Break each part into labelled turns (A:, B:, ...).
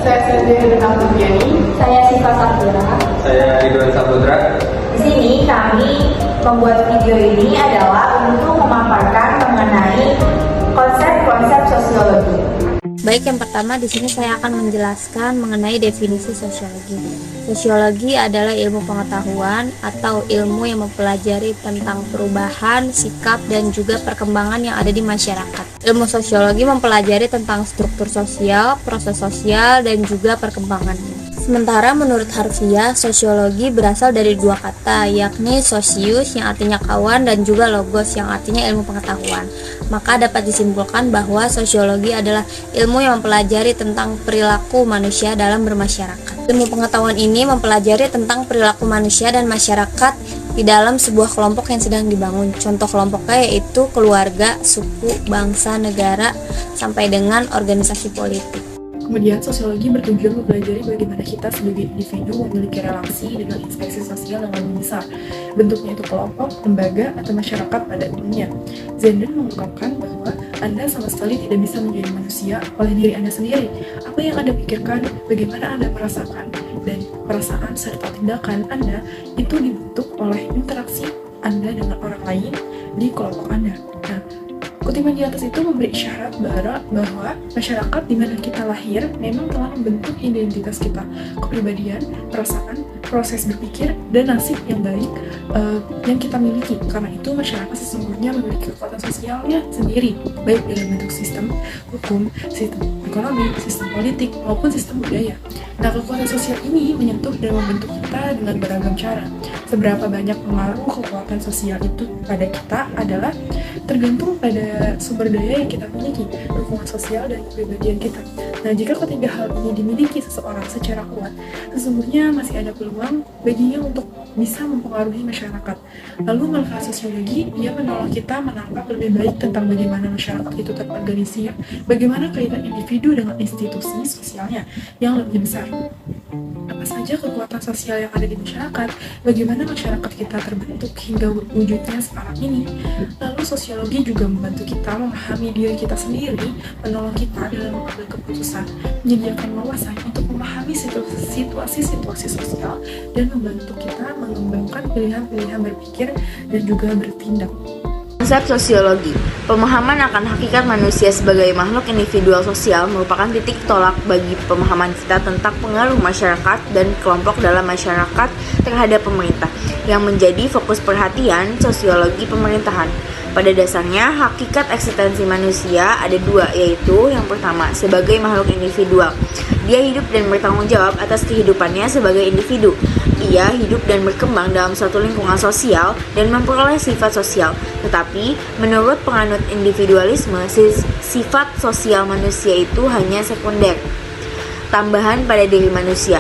A: Saya sendiri Renang Pujiani.
B: Saya Siva Safira.
C: Saya Ridwan Saputra.
B: Di sini kami membuat video ini adalah untuk memaparkan mengenai konsep-konsep sosiologi.
D: Baik, yang pertama di sini saya akan menjelaskan mengenai definisi sosiologi. Sosiologi adalah ilmu pengetahuan atau ilmu yang mempelajari tentang perubahan, sikap, dan juga perkembangan yang ada di masyarakat. Ilmu sosiologi mempelajari tentang struktur sosial, proses sosial, dan juga perkembangannya. Sementara menurut harfiah, sosiologi berasal dari dua kata, yakni sosius yang artinya kawan dan juga logos yang artinya ilmu pengetahuan. Maka dapat disimpulkan bahwa sosiologi adalah ilmu yang mempelajari tentang perilaku manusia dalam bermasyarakat. Ilmu pengetahuan ini mempelajari tentang perilaku manusia dan masyarakat di dalam sebuah kelompok yang sedang dibangun. Contoh kelompoknya yaitu keluarga, suku, bangsa, negara, sampai dengan organisasi politik.
A: Kemudian, sosiologi bertujuan mempelajari bagaimana kita sebagai individu memiliki relasi dengan instansi sosial yang lebih besar. Bentuknya itu kelompok, lembaga, atau masyarakat pada umumnya. Zenden mengungkapkan bahwa Anda sama sekali tidak bisa menjadi manusia oleh diri Anda sendiri. Apa yang Anda pikirkan, bagaimana Anda merasakan, dan perasaan serta tindakan Anda itu dibentuk oleh interaksi Anda dengan orang lain di kelompok Anda. Nah, kutipan di atas itu memberi isyarat bahwa masyarakat di mana kita lahir memang telah membentuk identitas kita, kepribadian, perasaan, proses berpikir, dan nasib yang baik yang kita miliki. Karena itu masyarakat sesungguhnya memiliki kekuatan sosialnya sendiri, baik dalam bentuk sistem hukum, sistem ekonomi, sistem politik, maupun sistem budaya. Nah, kekuatan sosial ini menyentuh dan membentuk kita dengan beragam cara. Seberapa banyak pengaruh kekuatan sosial itu pada kita adalah tergantung pada sumber daya yang kita miliki, dukungan sosial dan kepribadian kita. Nah, jika ketiga hal ini dimiliki seseorang secara kuat, sesungguhnya masih ada peluang baginya untuk bisa mempengaruhi masyarakat. Lalu manfaat sosiologi, ia menolong kita menangkap lebih baik tentang bagaimana masyarakat itu terorganisir, bagaimana kaitan individu dengan institusi sosialnya yang lebih besar. Apa saja kekuatan sosial yang ada di masyarakat, bagaimana masyarakat kita terbentuk hingga wujudnya sekarang ini. Lalu sosiologi juga membantu kita memahami diri kita sendiri, menolong kita dalam mengambil keputusan, menyediakan wawasan untuk memahami situasi-situasi sosial, dan membantu kita mengembangkan pilihan-pilihan berpikir dan juga bertindak.
E: Konsep sosiologi, pemahaman akan hakikat manusia sebagai makhluk individual sosial merupakan titik tolak bagi pemahaman kita tentang pengaruh masyarakat dan kelompok dalam masyarakat terhadap pemerintah, yang menjadi fokus perhatian sosiologi pemerintahan. Pada dasarnya, hakikat eksistensi manusia ada dua, yaitu yang pertama, sebagai makhluk individual. Dia hidup dan bertanggung jawab atas kehidupannya sebagai individu. Ia hidup dan berkembang dalam suatu lingkungan sosial dan memperoleh sifat sosial. Tetapi, menurut penganut individualisme, sifat sosial manusia itu hanya sekunder, tambahan pada diri manusia.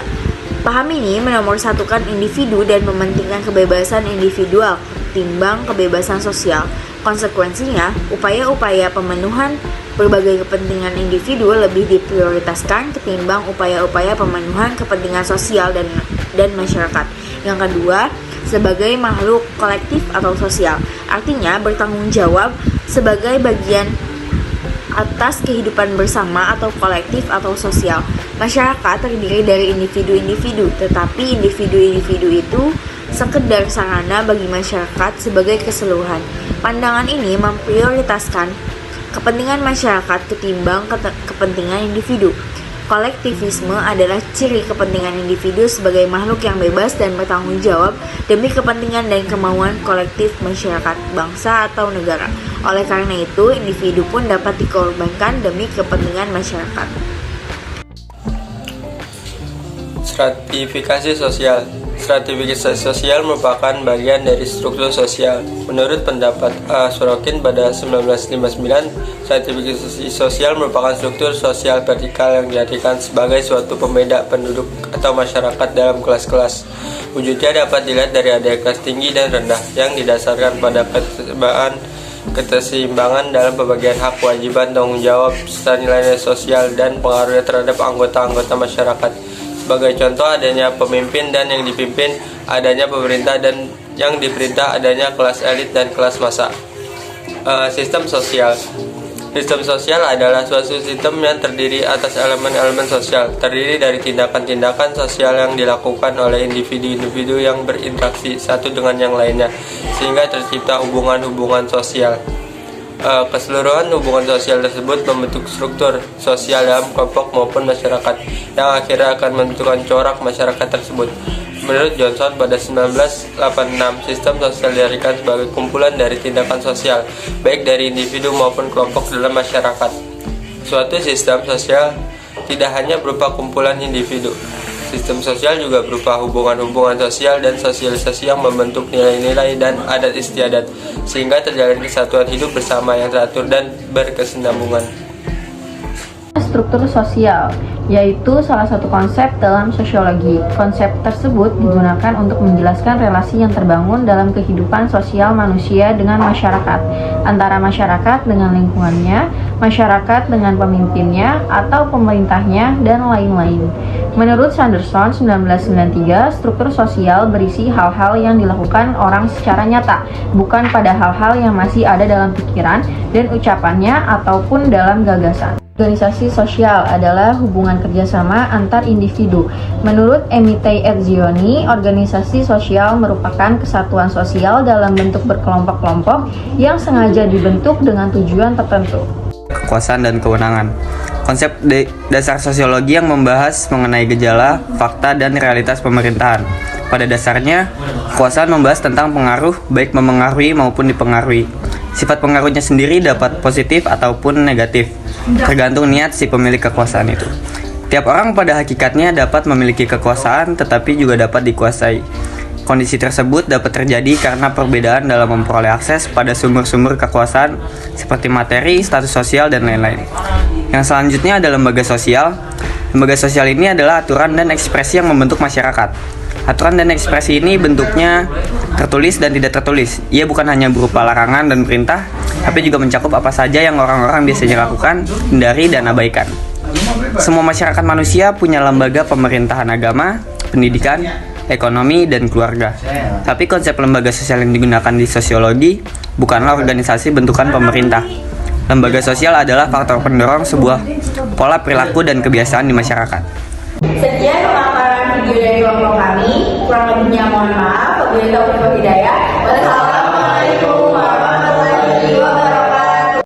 E: Paham ini menomorsatukan individu dan mementingkan kebebasan individual timbang kebebasan sosial. Konsekuensinya, upaya-upaya pemenuhan berbagai kepentingan individu lebih diprioritaskan ketimbang upaya-upaya pemenuhan kepentingan sosial dan masyarakat. Yang kedua, sebagai makhluk kolektif atau sosial, artinya bertanggung jawab sebagai bagian atas kehidupan bersama atau kolektif atau sosial. Masyarakat terdiri dari individu-individu, tetapi individu-individu itu sekedar sarana bagi masyarakat sebagai keseluruhan. Pandangan ini memprioritaskan kepentingan masyarakat ketimbang kepentingan individu. Kolektivisme adalah ciri kepentingan individu sebagai makhluk yang bebas dan bertanggung jawab demi kepentingan dan kemauan kolektif masyarakat, bangsa, atau negara. Oleh karena itu, individu pun dapat dikorbankan demi kepentingan masyarakat.
C: Stratifikasi sosial. Stratifikasi sosial merupakan bagian dari struktur sosial. Menurut pendapat A. Sorokin pada 1959, stratifikasi sosial merupakan struktur sosial vertikal yang dijadikan sebagai suatu pembeda penduduk atau masyarakat dalam kelas-kelas. Wujudnya dapat dilihat dari adanya kelas tinggi dan rendah yang didasarkan pada keseimbangan dalam pembagian hak, kewajiban, tanggung jawab, serta nilai-nilai sosial dan pengaruhnya terhadap anggota-anggota masyarakat. Sebagai contoh, adanya pemimpin dan yang dipimpin, adanya pemerintah dan yang diperintah, adanya kelas elit dan kelas massa. Sistem sosial. Sistem sosial adalah suatu sistem yang terdiri atas elemen-elemen sosial, terdiri dari tindakan-tindakan sosial yang dilakukan oleh individu-individu yang berinteraksi satu dengan yang lainnya, sehingga tercipta hubungan-hubungan sosial. Keseluruhan hubungan sosial tersebut membentuk struktur sosial dalam kelompok maupun masyarakat, yang akhirnya akan menentukan corak masyarakat tersebut. Menurut Johnson, pada 1986, sistem sosial diartikan sebagai kumpulan dari tindakan sosial, baik dari individu maupun kelompok dalam masyarakat. Suatu sistem sosial tidak hanya berupa kumpulan individu. Sistem sosial juga berupa hubungan-hubungan sosial dan sosialisasi yang membentuk nilai-nilai dan adat istiadat, sehingga terjalin kesatuan hidup bersama yang teratur dan berkesinambungan.
F: Struktur sosial, yaitu salah satu konsep dalam sosiologi. Konsep tersebut digunakan untuk menjelaskan relasi yang terbangun dalam kehidupan sosial manusia dengan masyarakat, antara masyarakat dengan lingkungannya, masyarakat dengan pemimpinnya atau pemerintahnya, dan lain-lain. Menurut Sanderson 1993, struktur sosial berisi hal-hal yang dilakukan orang secara nyata, bukan pada hal-hal yang masih ada dalam pikiran dan ucapannya ataupun dalam gagasan. Organisasi sosial adalah hubungan kerjasama antar individu. Menurut Emitei Etzioni, organisasi sosial merupakan kesatuan sosial dalam bentuk berkelompok-kelompok yang sengaja dibentuk dengan tujuan tertentu.
G: Kekuasaan dan kewenangan. Konsep dasar sosiologi yang membahas mengenai gejala, fakta, dan realitas pemerintahan. Pada dasarnya, kekuasaan membahas tentang pengaruh, baik memengaruhi maupun dipengaruhi. Sifat pengaruhnya sendiri dapat positif ataupun negatif, tergantung niat si pemilik kekuasaan itu. Tiap orang pada hakikatnya dapat memiliki kekuasaan, tetapi juga dapat dikuasai. Kondisi tersebut dapat terjadi karena perbedaan dalam memperoleh akses pada sumber-sumber kekuasaan seperti materi, status sosial, dan lain-lain. Yang selanjutnya adalah lembaga sosial. Lembaga sosial ini adalah aturan dan ekspresi yang membentuk masyarakat. Aturan dan ekspresi ini bentuknya tertulis dan tidak tertulis. Ia bukan hanya berupa larangan dan perintah, tapi juga mencakup apa saja yang orang-orang biasanya lakukan, hindari, dan abaikan. Semua masyarakat manusia punya lembaga pemerintahan agama, pendidikan, ekonomi, dan keluarga. Tapi konsep lembaga sosial yang digunakan di sosiologi bukanlah organisasi bentukan pemerintah. Lembaga sosial adalah faktor pendorong sebuah pola perilaku dan kebiasaan di masyarakat.
B: Sekian pemaparan video dari kelompok kami. Kurang lebihnya mohon maaf. Wabillahi taufiq wal hidayah.